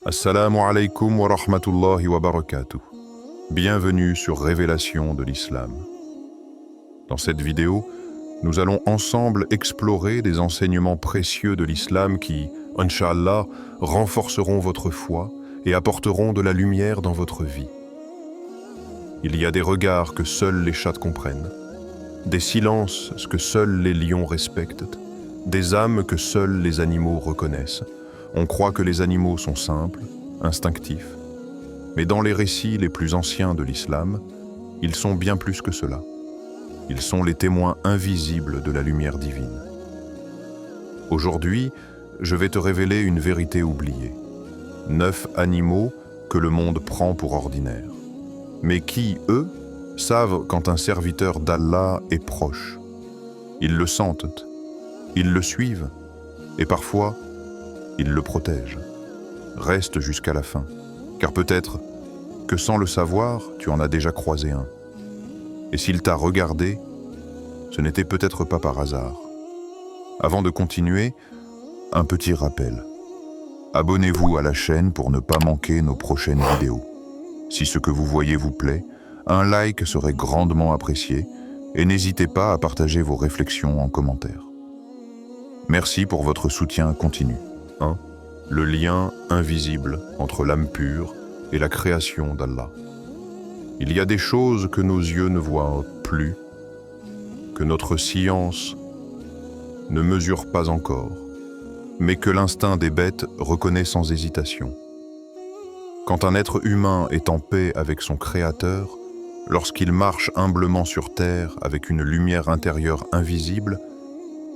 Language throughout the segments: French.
Assalamu alaikum wa rahmatullahi wa barakatuh. Bienvenue sur Révélation de l'Islam. Dans cette vidéo, nous allons ensemble explorer des enseignements précieux de l'Islam qui, Inch'Allah, renforceront votre foi et apporteront de la lumière dans votre vie. Il y a des regards que seuls les chats comprennent, des silences que seuls les lions respectent, des âmes que seuls les animaux reconnaissent. On croit que les animaux sont simples, instinctifs, mais dans les récits les plus anciens de l'islam, ils sont bien plus que cela. Ils sont les témoins invisibles de la lumière divine. Aujourd'hui, je vais te révéler une vérité oubliée. 9 animaux que le monde prend pour ordinaires, mais qui, eux, savent quand un serviteur d'Allah est proche. Ils le sentent, ils le suivent, et parfois, ils le protègent. Reste jusqu'à la fin, car peut-être que sans le savoir, tu en as déjà croisé un. Et s'il t'a regardé, ce n'était peut-être pas par hasard. Avant de continuer, un petit rappel. Abonnez-vous à la chaîne pour ne pas manquer nos prochaines vidéos. Si ce que vous voyez vous plaît, un like serait grandement apprécié et n'hésitez pas à partager vos réflexions en commentaire. Merci pour votre soutien continu. 1. Le lien invisible entre l'âme pure et la création d'Allah. Il y a des choses que nos yeux ne voient plus, que notre science ne mesure pas encore, mais que l'instinct des bêtes reconnaît sans hésitation. Quand un être humain est en paix avec son Créateur, lorsqu'il marche humblement sur terre avec une lumière intérieure invisible,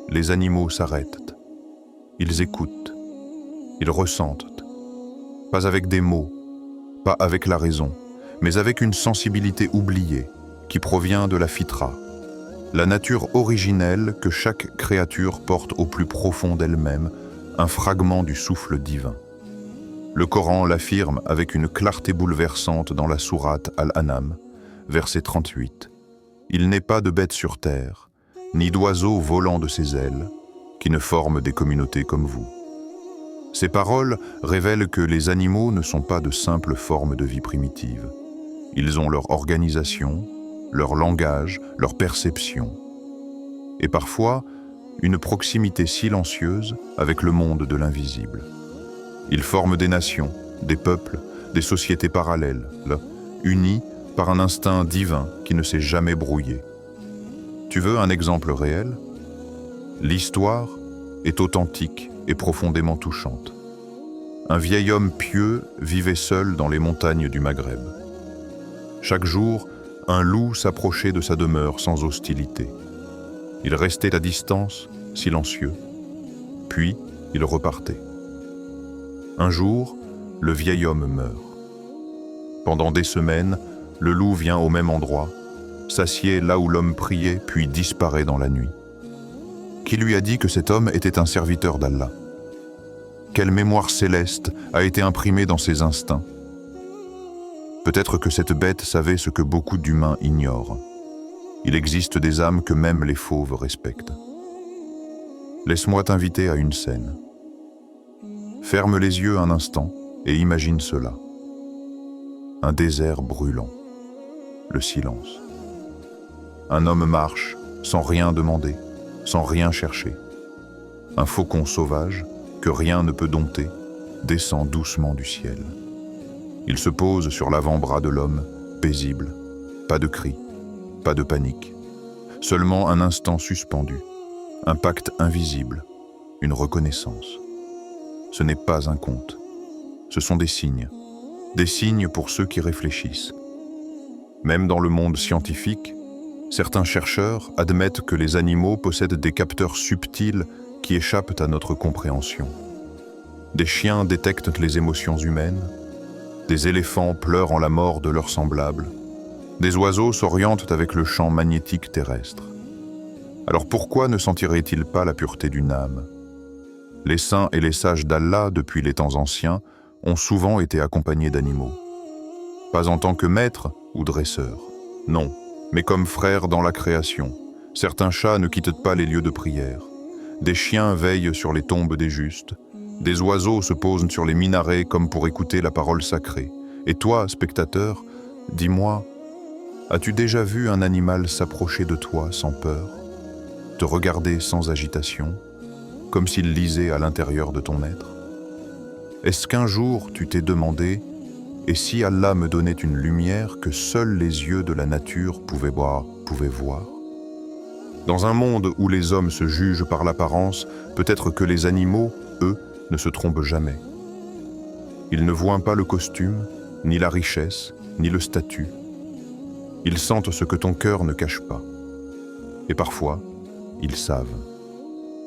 les animaux s'arrêtent, ils écoutent, ils ressentent, pas avec des mots, pas avec la raison, mais avec une sensibilité oubliée qui provient de la fitra, la nature originelle que chaque créature porte au plus profond d'elle-même, un fragment du souffle divin. Le Coran l'affirme avec une clarté bouleversante dans la sourate Al-An'am, verset 38. Il n'est pas de bête sur terre, ni d'oiseau volant de ses ailes, qui ne forment des communautés comme vous. Ces paroles révèlent que les animaux ne sont pas de simples formes de vie primitive. Ils ont leur organisation, leur langage, leur perception, et parfois une proximité silencieuse avec le monde de l'invisible. Ils forment des nations, des peuples, des sociétés parallèles, unis par un instinct divin qui ne s'est jamais brouillé. Tu veux un exemple réel? L'histoire est authentique et profondément touchante. Un vieil homme pieux vivait seul dans les montagnes du Maghreb. Chaque jour, un loup s'approchait de sa demeure sans hostilité. Il restait à distance, silencieux, puis il repartait. Un jour, le vieil homme meurt. Pendant des semaines, le loup vient au même endroit, s'assied là où l'homme priait, puis disparaît dans la nuit. Qui lui a dit que cet homme était un serviteur d'Allah? Quelle mémoire céleste a été imprimée dans ses instincts? Peut-être que cette bête savait ce que beaucoup d'humains ignorent. Il existe des âmes que même les fauves respectent. Laisse-moi t'inviter à une scène. Ferme les yeux un instant et imagine cela. Un désert brûlant. Le silence. Un homme marche sans rien demander, sans rien chercher. Un faucon sauvage, que rien ne peut dompter, descend doucement du ciel. Il se pose sur l'avant-bras de l'homme, paisible. Pas de cri, pas de panique. Seulement un instant suspendu, un pacte invisible, une reconnaissance. Ce n'est pas un conte, ce sont des signes pour ceux qui réfléchissent. Même dans le monde scientifique, certains chercheurs admettent que les animaux possèdent des capteurs subtils qui échappent à notre compréhension. Des chiens détectent les émotions humaines, des éléphants pleurent en la mort de leurs semblables, des oiseaux s'orientent avec le champ magnétique terrestre. Alors pourquoi ne sentirait-il pas la pureté d'une âme? Les saints et les sages d'Allah, depuis les temps anciens, ont souvent été accompagnés d'animaux. Pas en tant que maîtres ou dresseurs, non, mais comme frères dans la création. Certains chats ne quittent pas les lieux de prière. Des chiens veillent sur les tombes des justes. Des oiseaux se posent sur les minarets comme pour écouter la parole sacrée. Et toi, spectateur, dis-moi, as-tu déjà vu un animal s'approcher de toi sans peur, te regarder sans agitation, comme s'il lisait à l'intérieur de ton être? Est-ce qu'un jour tu t'es demandé, et si Allah me donnait une lumière que seuls les yeux de la nature pouvaient voir? Dans un monde où les hommes se jugent par l'apparence, peut-être que les animaux, eux, ne se trompent jamais. Ils ne voient pas le costume, ni la richesse, ni le statut. Ils sentent ce que ton cœur ne cache pas. Et parfois, ils savent.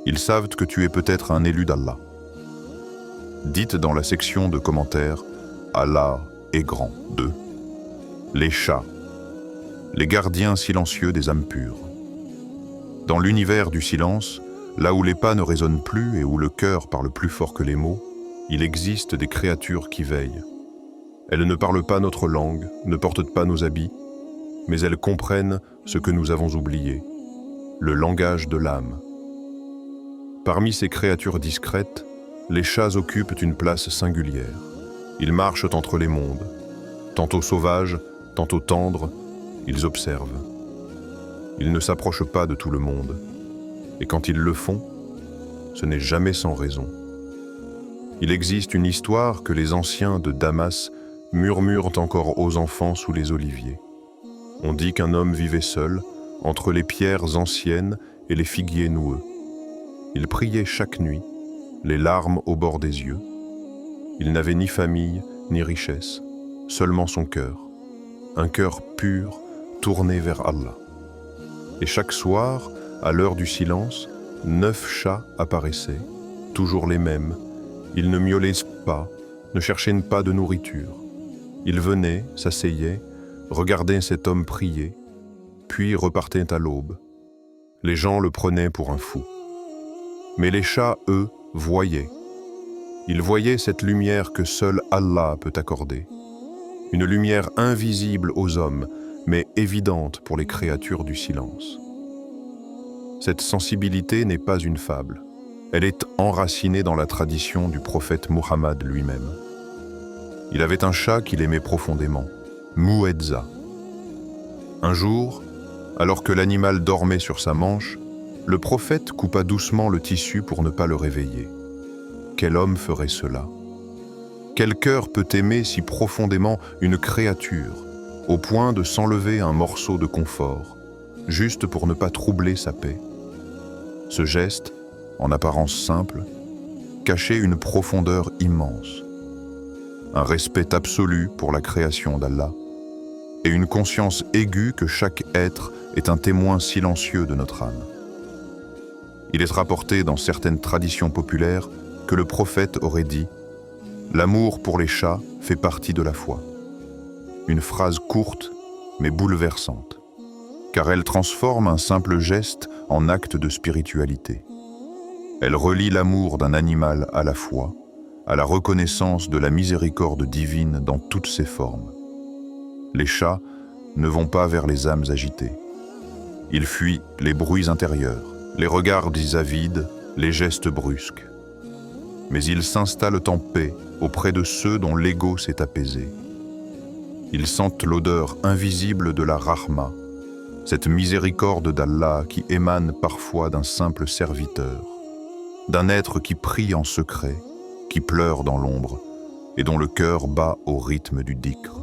Ils savent que tu es peut-être un élu d'Allah. Dites dans la section de commentaires « Allah est grand » 2. Les chats, les gardiens silencieux des âmes pures. Dans l'univers du silence, là où les pas ne résonnent plus et où le cœur parle plus fort que les mots, il existe des créatures qui veillent. Elles ne parlent pas notre langue, ne portent pas nos habits, mais elles comprennent ce que nous avons oublié, le langage de l'âme. Parmi ces créatures discrètes, les chats occupent une place singulière. Ils marchent entre les mondes, tantôt sauvages, tantôt tendres, ils observent. Ils ne s'approchent pas de tout le monde, et quand ils le font, ce n'est jamais sans raison. Il existe une histoire que les anciens de Damas murmurent encore aux enfants sous les oliviers. On dit qu'un homme vivait seul, entre les pierres anciennes et les figuiers noueux. Il priait chaque nuit, les larmes au bord des yeux. Il n'avait ni famille, ni richesse, seulement son cœur, un cœur pur, tourné vers Allah. Et chaque soir, à l'heure du silence, 9 chats apparaissaient, toujours les mêmes. Ils ne miaulaient pas, ne cherchaient pas de nourriture. Ils venaient, s'asseyaient, regardaient cet homme prier, puis repartaient à l'aube. Les gens le prenaient pour un fou. Mais les chats, eux, voyaient. Ils voyaient cette lumière que seul Allah peut accorder. Une lumière invisible aux hommes, mais évidente pour les créatures du silence. Cette sensibilité n'est pas une fable. Elle est enracinée dans la tradition du prophète Muhammad lui-même. Il avait un chat qu'il aimait profondément, Mu'edza. Un jour, alors que l'animal dormait sur sa manche, le prophète coupa doucement le tissu pour ne pas le réveiller. Quel homme ferait cela? Quel cœur peut aimer si profondément une créature, au point de s'enlever un morceau de confort, juste pour ne pas troubler sa paix? Ce geste, en apparence simple, cachait une profondeur immense, un respect absolu pour la création d'Allah, et une conscience aiguë que chaque être est un témoin silencieux de notre âme. Il est rapporté dans certaines traditions populaires que le prophète aurait dit « L'amour pour les chats fait partie de la foi ». Une phrase courte mais bouleversante, car elle transforme un simple geste en acte de spiritualité. Elle relie l'amour d'un animal à la foi, à la reconnaissance de la miséricorde divine dans toutes ses formes. Les chats ne vont pas vers les âmes agitées. Ils fuient les bruits intérieurs, les regards avides, les gestes brusques. Mais ils s'installent en paix auprès de ceux dont l'ego s'est apaisé. Ils sentent l'odeur invisible de la rahma, cette miséricorde d'Allah qui émane parfois d'un simple serviteur, d'un être qui prie en secret, qui pleure dans l'ombre et dont le cœur bat au rythme du dhikr.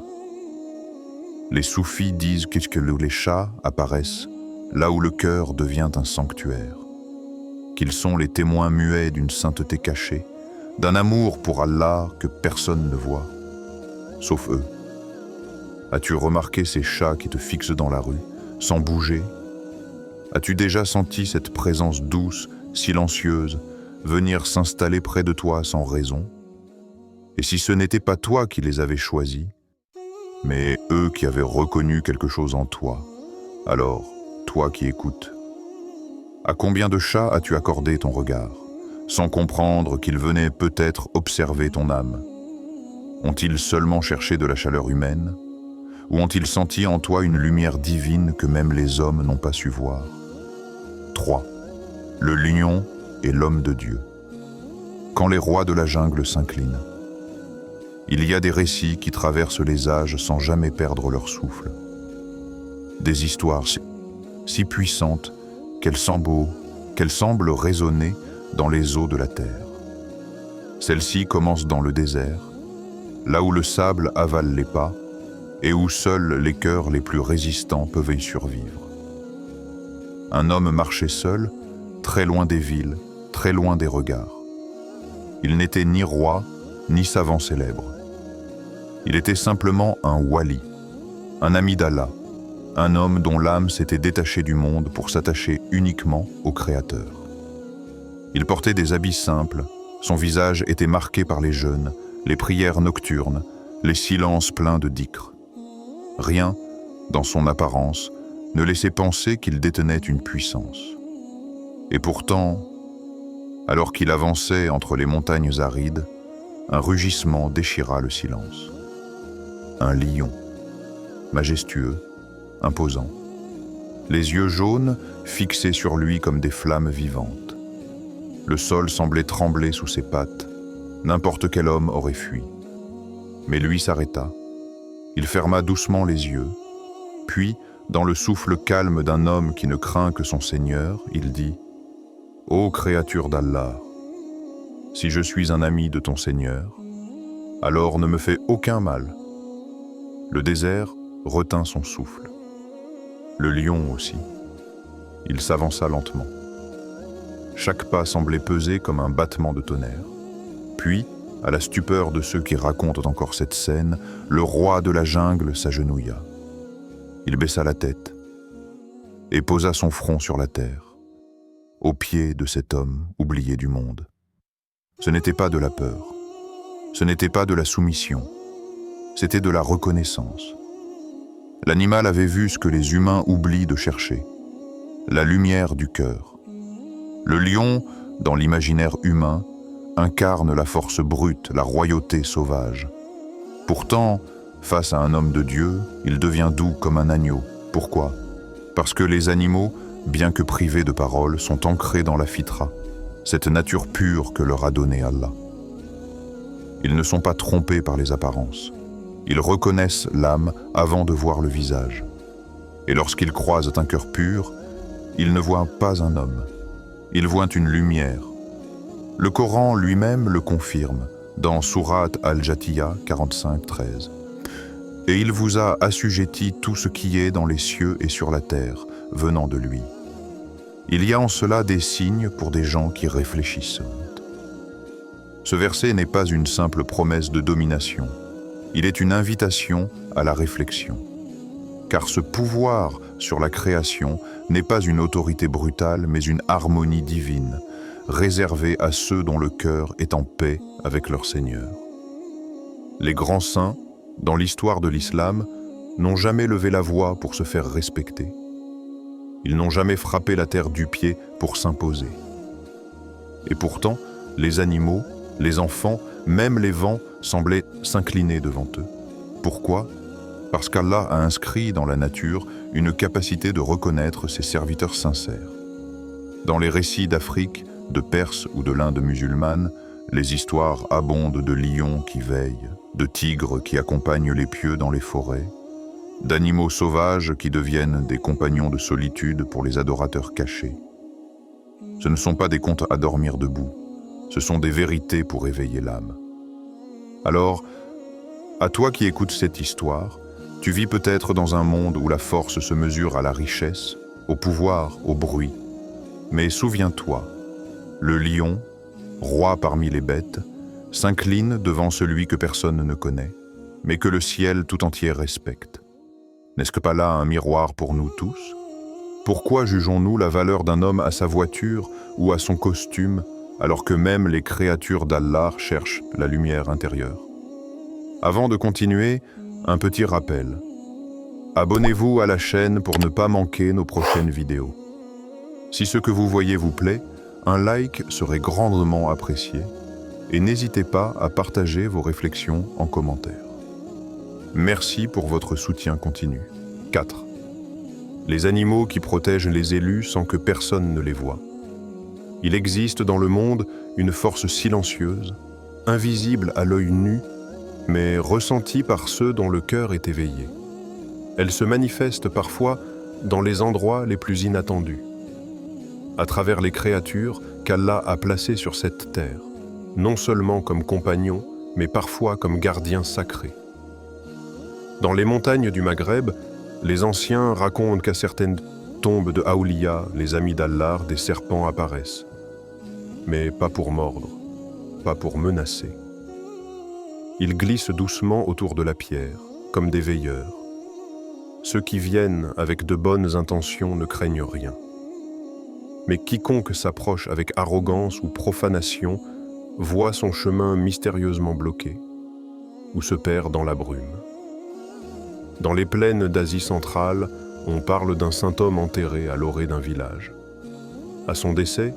Les soufis disent que les chats apparaissent là où le cœur devient un sanctuaire, qu'ils sont les témoins muets d'une sainteté cachée, d'un amour pour Allah que personne ne voit, sauf eux. As-tu remarqué ces chats qui te fixent dans la rue, sans bouger? As-tu déjà senti cette présence douce, silencieuse, venir s'installer près de toi sans raison? Et si ce n'était pas toi qui les avais choisis, mais eux qui avaient reconnu quelque chose en toi, alors, toi qui écoutes, à combien de chats as-tu accordé ton regard, sans comprendre qu'ils venaient peut-être observer ton âme? Ont-ils seulement cherché de la chaleur humaine? Ou ont-ils senti en toi une lumière divine que même les hommes n'ont pas su voir? 3. Le lion et l'homme de Dieu. quand les rois de la jungle s'inclinent. Il y a des récits qui traversent les âges sans jamais perdre leur souffle. Des histoires si puissantes qu'elles semblent résonner dans les eaux de la terre. Celle-ci commence dans le désert, là où le sable avale les pas et où seuls les cœurs les plus résistants peuvent y survivre. Un homme marchait seul, très loin des villes, très loin des regards. Il n'était ni roi, ni savant célèbre. Il était simplement un wali, un ami d'Allah, un homme dont l'âme s'était détachée du monde pour s'attacher uniquement au Créateur. Il portait des habits simples, son visage était marqué par les jeûnes, les prières nocturnes, les silences pleins de dhikr. Rien, dans son apparence, ne laissait penser qu'il détenait une puissance. Et pourtant, alors qu'il avançait entre les montagnes arides, un rugissement déchira le silence. Un lion, majestueux, imposant. Les yeux jaunes fixés sur lui comme des flammes vivantes. Le sol semblait trembler sous ses pattes. N'importe quel homme aurait fui. Mais lui s'arrêta. Il ferma doucement les yeux. Puis, dans le souffle calme d'un homme qui ne craint que son Seigneur, il dit « Ô créature d'Allah, si je suis un ami de ton Seigneur, alors ne me fais aucun mal. » Le désert retint son souffle. Le lion aussi. Il s'avança lentement. Chaque pas semblait peser comme un battement de tonnerre. Puis, à la stupeur de ceux qui racontent encore cette scène, le roi de la jungle s'agenouilla. Il baissa la tête et posa son front sur la terre, aux pieds de cet homme oublié du monde. Ce n'était pas de la peur, ce n'était pas de la soumission, c'était de la reconnaissance. L'animal avait vu ce que les humains oublient de chercher, la lumière du cœur. Le lion, dans l'imaginaire humain, incarne la force brute, la royauté sauvage. Pourtant, face à un homme de Dieu, il devient doux comme un agneau. Pourquoi? Parce que les animaux, bien que privés de parole, sont ancrés dans la fitra, cette nature pure que leur a donnée Allah. Ils ne sont pas trompés par les apparences. Ils reconnaissent l'âme avant de voir le visage. Et lorsqu'ils croisent un cœur pur, ils ne voient pas un homme. Ils voient une lumière. Le Coran lui-même le confirme dans Sourate Al-Jathiya 45-13. Et il vous a assujetti tout ce qui est dans les cieux et sur la terre, venant de lui. Il y a en cela des signes pour des gens qui réfléchissent. Ce verset n'est pas une simple promesse de domination. Il est une invitation à la réflexion. Car ce pouvoir sur la création n'est pas une autorité brutale, mais une harmonie divine, réservée à ceux dont le cœur est en paix avec leur Seigneur. Les grands saints, dans l'histoire de l'islam, n'ont jamais levé la voix pour se faire respecter. Ils n'ont jamais frappé la terre du pied pour s'imposer. Et pourtant, les animaux, les enfants, même les vents semblaient s'incliner devant eux. Pourquoi? Parce qu'Allah a inscrit dans la nature une capacité de reconnaître ses serviteurs sincères. Dans les récits d'Afrique, de Perse ou de l'Inde musulmane, les histoires abondent de lions qui veillent, de tigres qui accompagnent les pieux dans les forêts, d'animaux sauvages qui deviennent des compagnons de solitude pour les adorateurs cachés. Ce ne sont pas des contes à dormir debout, ce sont des vérités pour éveiller l'âme. Alors, à toi qui écoutes cette histoire, tu vis peut-être dans un monde où la force se mesure à la richesse, au pouvoir, au bruit. Mais souviens-toi, le lion, roi parmi les bêtes, s'incline devant celui que personne ne connaît, mais que le ciel tout entier respecte. N'est-ce que pas là un miroir pour nous tous? Pourquoi jugeons-nous la valeur d'un homme à sa voiture ou à son costume, alors que même les créatures d'Allah cherchent la lumière intérieure? Avant de continuer, un petit rappel. Abonnez-vous à la chaîne pour ne pas manquer nos prochaines vidéos. Si ce que vous voyez vous plaît, un like serait grandement apprécié et n'hésitez pas à partager vos réflexions en commentaire. Merci pour votre soutien continu. 4. Les animaux qui protègent les élus sans que personne ne les voie. Il existe dans le monde une force silencieuse, invisible à l'œil nu, mais ressentie par ceux dont le cœur est éveillé. Elle se manifeste parfois dans les endroits les plus inattendus, à travers les créatures qu'Allah a placées sur cette terre, non seulement comme compagnons, mais parfois comme gardiens sacrés. Dans les montagnes du Maghreb, les anciens racontent qu'à certaines tombes de Aouliya, les amis d'Allah, des serpents apparaissent. Mais pas pour mordre, pas pour menacer. Ils glissent doucement autour de la pierre, comme des veilleurs. Ceux qui viennent avec de bonnes intentions ne craignent rien. Mais quiconque s'approche avec arrogance ou profanation voit son chemin mystérieusement bloqué ou se perd dans la brume. Dans les plaines d'Asie centrale, on parle d'un saint homme enterré à l'orée d'un village. À son décès,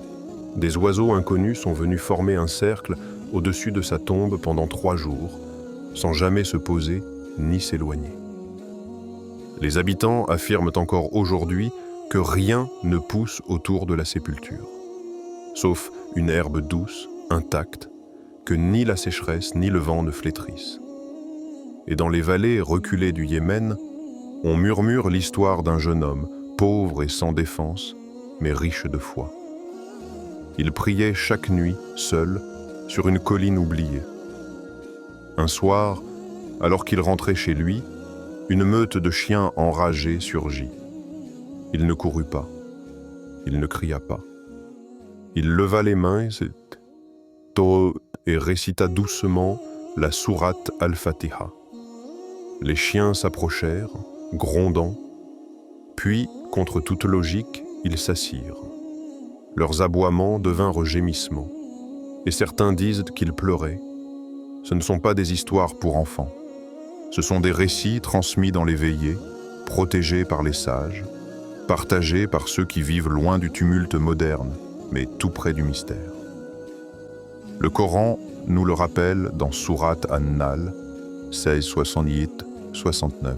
des oiseaux inconnus sont venus former un cercle au-dessus de sa tombe pendant 3 jours, sans jamais se poser ni s'éloigner. Les habitants affirment encore aujourd'hui que rien ne pousse autour de la sépulture, sauf une herbe douce, intacte, que ni la sécheresse ni le vent ne flétrissent. Et dans les vallées reculées du Yémen, on murmure l'histoire d'un jeune homme, pauvre et sans défense, mais riche de foi. Il priait chaque nuit, seul, sur une colline oubliée. Un soir, alors qu'il rentrait chez lui, une meute de chiens enragés surgit. Il ne courut pas, il ne cria pas. Il leva les mains et récita doucement la sourate Al-Fatiha. Les chiens s'approchèrent, grondant, puis, contre toute logique, ils s'assirent. Leurs aboiements devinrent gémissements, et certains disent qu'ils pleuraient. Ce ne sont pas des histoires pour enfants. Ce sont des récits transmis dans les veillées, protégés par les sages, partagés par ceux qui vivent loin du tumulte moderne, mais tout près du mystère. Le Coran nous le rappelle dans Sourate An-Nahl, 16-68-69.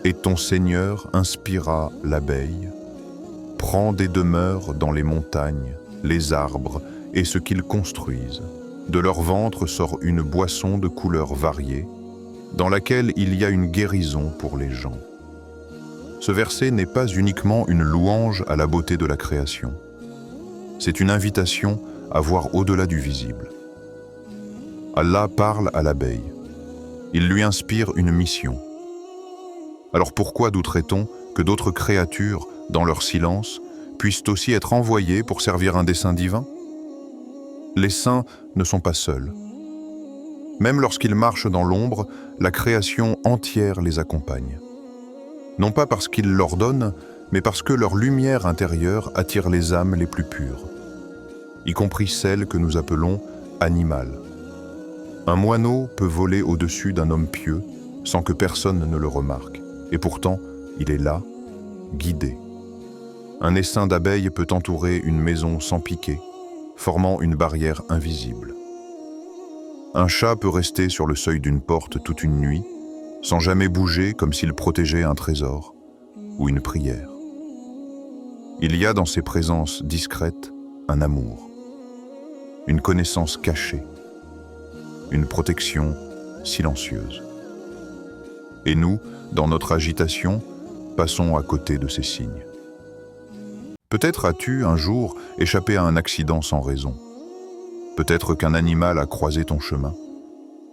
Et ton Seigneur inspira l'abeille, prend des demeures dans les montagnes, les arbres et ce qu'ils construisent. De leur ventre sort une boisson de couleurs variées, dans laquelle il y a une guérison pour les gens. Ce verset n'est pas uniquement une louange à la beauté de la création. C'est une invitation à voir au-delà du visible. Allah parle à l'abeille. Il lui inspire une mission. Alors pourquoi douterait-on que d'autres créatures, dans leur silence, puissent aussi être envoyées pour servir un dessein divin? Les saints ne sont pas seuls. Même lorsqu'ils marchent dans l'ombre, la création entière les accompagne. Non pas parce qu'ils l'ordonnent, mais parce que leur lumière intérieure attire les âmes les plus pures, y compris celles que nous appelons animales. Un moineau peut voler au-dessus d'un homme pieux sans que personne ne le remarque, et pourtant, il est là, guidé. Un essaim d'abeilles peut entourer une maison sans piquet, formant une barrière invisible. Un chat peut rester sur le seuil d'une porte toute une nuit, sans jamais bouger comme s'il protégeait un trésor ou une prière. Il y a dans ces présences discrètes un amour, une connaissance cachée, une protection silencieuse. Et nous, dans notre agitation, passons à côté de ces signes. Peut-être as-tu un jour échappé à un accident sans raison. Peut-être qu'un animal a croisé ton chemin,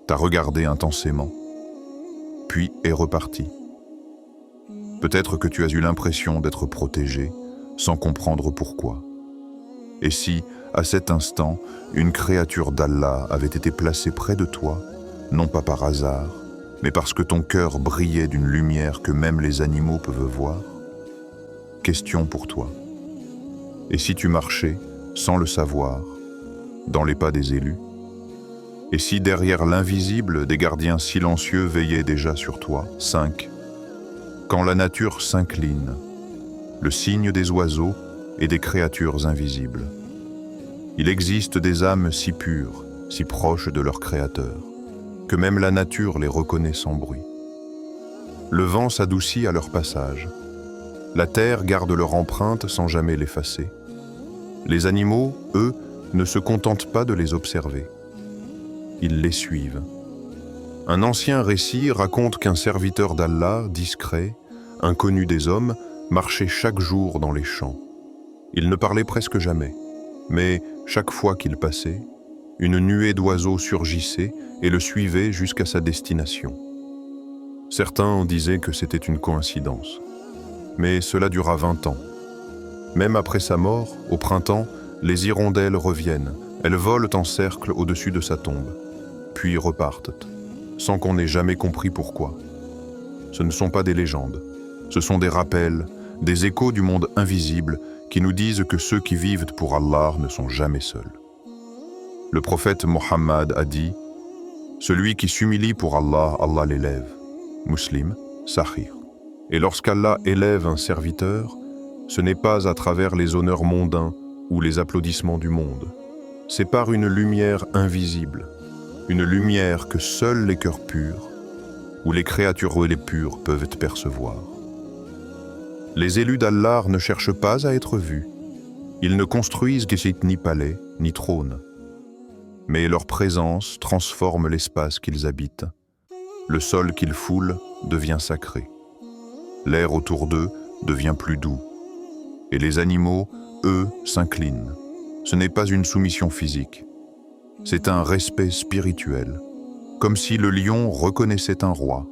t'a regardé intensément, puis est reparti. Peut-être que tu as eu l'impression d'être protégé, sans comprendre pourquoi. Et si, à cet instant, une créature d'Allah avait été placée près de toi, non pas par hasard, mais parce que ton cœur brillait d'une lumière que même les animaux peuvent voir? Question pour toi. Et si tu marchais, sans le savoir, dans les pas des élus? Et si derrière l'invisible, des gardiens silencieux veillaient déjà sur toi? 5. Quand la nature s'incline, le signe des oiseaux et des créatures invisibles. Il existe des âmes si pures, si proches de leur Créateur, que même la nature les reconnaît sans bruit. Le vent s'adoucit à leur passage. La terre garde leur empreinte sans jamais l'effacer. Les animaux, eux, ne se contentent pas de les observer. Ils les suivent. Un ancien récit raconte qu'un serviteur d'Allah, discret, inconnu des hommes, marchait chaque jour dans les champs. Il ne parlait presque jamais, mais chaque fois qu'il passait, une nuée d'oiseaux surgissait et le suivait jusqu'à sa destination. Certains en disaient que c'était une coïncidence, mais cela dura 20 ans. Même après sa mort, au printemps, les hirondelles reviennent, elles volent en cercle au-dessus de sa tombe, puis repartent, sans qu'on ait jamais compris pourquoi. Ce ne sont pas des légendes, ce sont des rappels, des échos du monde invisible qui nous disent que ceux qui vivent pour Allah ne sont jamais seuls. Le prophète Mohammed a dit « Celui qui s'humilie pour Allah, Allah l'élève. » Muslim, Sahih. Et lorsqu'Allah élève un serviteur, ce n'est pas à travers les honneurs mondains ou les applaudissements du monde. C'est par une lumière invisible, une lumière que seuls les cœurs purs ou les créatures les pures peuvent percevoir. Les élus d'Allah ne cherchent pas à être vus. Ils ne construisent ni palais, ni trône. Mais leur présence transforme l'espace qu'ils habitent. Le sol qu'ils foulent devient sacré. L'air autour d'eux devient plus doux. Et les animaux, eux, s'inclinent. Ce n'est pas une soumission physique. C'est un respect spirituel. Comme si le lion reconnaissait un roi.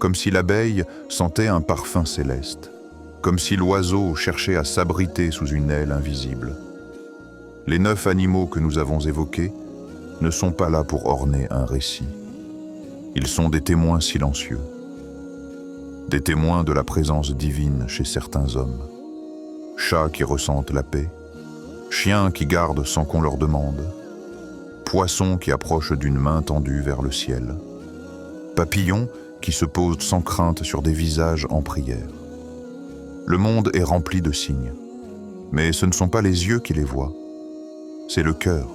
Comme si l'abeille sentait un parfum céleste. Comme si l'oiseau cherchait à s'abriter sous une aile invisible. Les 9 animaux que nous avons évoqués ne sont pas là pour orner un récit. Ils sont des témoins silencieux, des témoins de la présence divine chez certains hommes. Chats qui ressentent la paix, chiens qui gardent sans qu'on leur demande, poissons qui approchent d'une main tendue vers le ciel, papillons qui se posent sans crainte sur des visages en prière. Le monde est rempli de signes, mais ce ne sont pas les yeux qui les voient, c'est le cœur.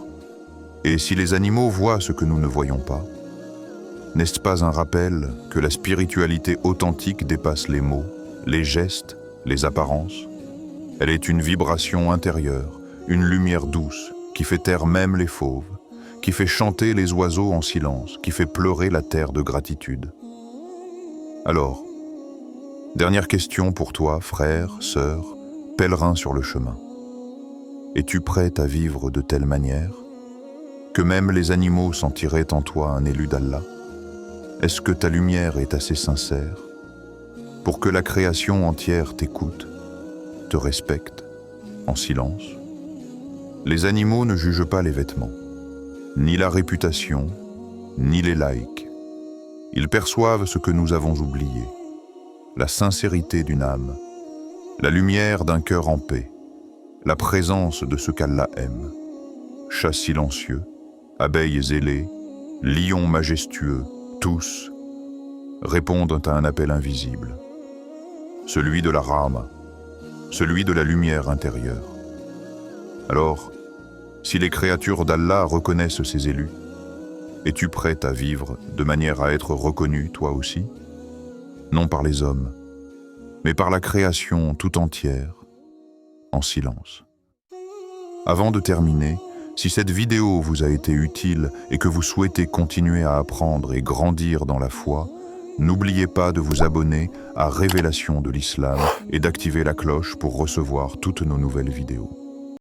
Et si les animaux voient ce que nous ne voyons pas, n'est-ce pas un rappel que la spiritualité authentique dépasse les mots, les gestes, les apparences? Elle est une vibration intérieure, une lumière douce qui fait taire même les fauves, qui fait chanter les oiseaux en silence, qui fait pleurer la terre de gratitude. Alors, dernière question pour toi, frère, sœur, pèlerin sur le chemin. Es-tu prête à vivre de telle manière que même les animaux sentiraient en toi un élu d'Allah? Est-ce que ta lumière est assez sincère pour que la création entière t'écoute, te respecte, en silence? Les animaux ne jugent pas les vêtements, ni la réputation, ni les likes. Ils perçoivent ce que nous avons oublié, la sincérité d'une âme, la lumière d'un cœur en paix, la présence de ce qu'Allah aime. Chats silencieux, abeilles ailées, lions majestueux, tous répondent à un appel invisible, celui de la Rahma, celui de la lumière intérieure. Alors, si les créatures d'Allah reconnaissent ces élus, es-tu prête à vivre de manière à être reconnue toi aussi? Non par les hommes, mais par la création tout entière, en silence. Avant de terminer, si cette vidéo vous a été utile et que vous souhaitez continuer à apprendre et grandir dans la foi, n'oubliez pas de vous abonner à Révélation de l'Islam et d'activer la cloche pour recevoir toutes nos nouvelles vidéos.